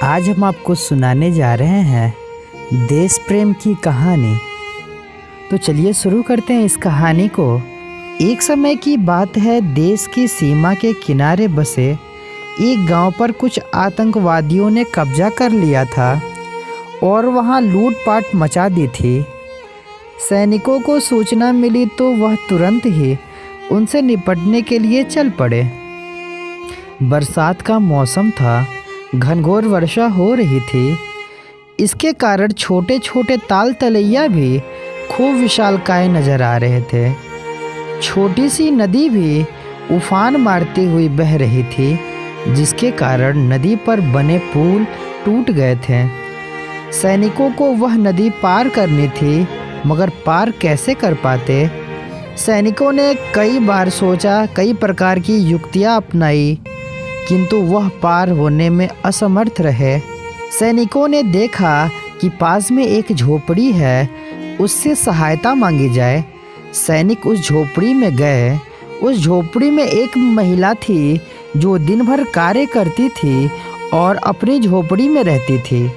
आज हम आपको सुनाने जा रहे हैं देश प्रेम की कहानी। तो चलिए शुरू करते हैं इस कहानी को। एक समय की बात है, देश की सीमा के किनारे बसे एक गांव पर कुछ आतंकवादियों ने कब्जा कर लिया था और वहां लूटपाट मचा दी थी। सैनिकों को सूचना मिली तो वह तुरंत ही उनसे निपटने के लिए चल पड़े। बरसात का मौसम था, घनघोर वर्षा हो रही थी। इसके कारण छोटे छोटे ताल तलैया भी खूब विशालकाय नजर आ रहे थे। छोटी सी नदी भी उफान मारती हुई बह रही थी, जिसके कारण नदी पर बने पुल टूट गए थे। सैनिकों को वह नदी पार करनी थी, मगर पार कैसे कर पाते? सैनिकों ने कई बार सोचा, कई प्रकार की युक्तियां अपनाई, किंतु वह पार होने में असमर्थ रहे। सैनिकों ने देखा कि पास में एक झोपड़ी है, उससे सहायता मांगी जाए। सैनिक उस झोपड़ी में गए। उस झोपड़ी में एक महिला थी जो दिन भर कार्य करती थी और अपनी झोपड़ी में रहती थी।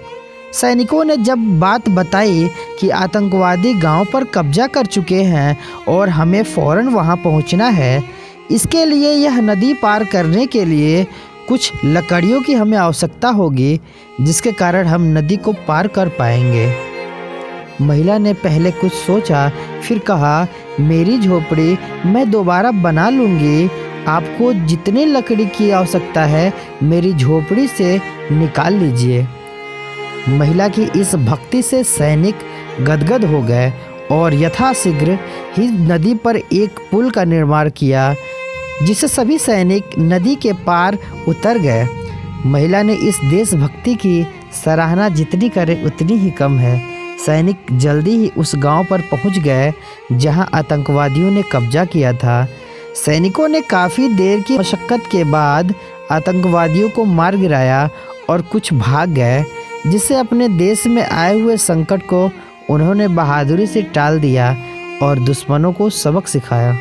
सैनिकों ने जब बात बताई कि आतंकवादी गांव पर कब्जा कर चुके हैं और हमें फौरन वहां पहुंचना है, इसके लिए यह नदी पार करने के लिए कुछ लकड़ियों की हमें आवश्यकता होगी, जिसके कारण हम नदी को पार कर पाएंगे। महिला ने पहले कुछ सोचा, फिर कहा, मेरी झोपड़ी मैं दोबारा बना लूँगी। आपको जितनी लकड़ी की आवश्यकता है मेरी झोपड़ी से निकाल लीजिए। महिला की इस भक्ति से सैनिक गदगद हो गए और यथाशीघ्र ही नदी पर एक पुल का निर्माण किया, जिससे सभी सैनिक नदी के पार उतर गए। महिला ने इस देशभक्ति की सराहना जितनी करे उतनी ही कम है। सैनिक जल्दी ही उस गांव पर पहुंच गए जहां आतंकवादियों ने कब्जा किया था। सैनिकों ने काफ़ी देर की मशक्क़त के बाद आतंकवादियों को मार गिराया और कुछ भाग गए, जिससे अपने देश में आए हुए संकट को उन्होंने बहादुरी से टाल दिया और दुश्मनों को सबक सिखाया।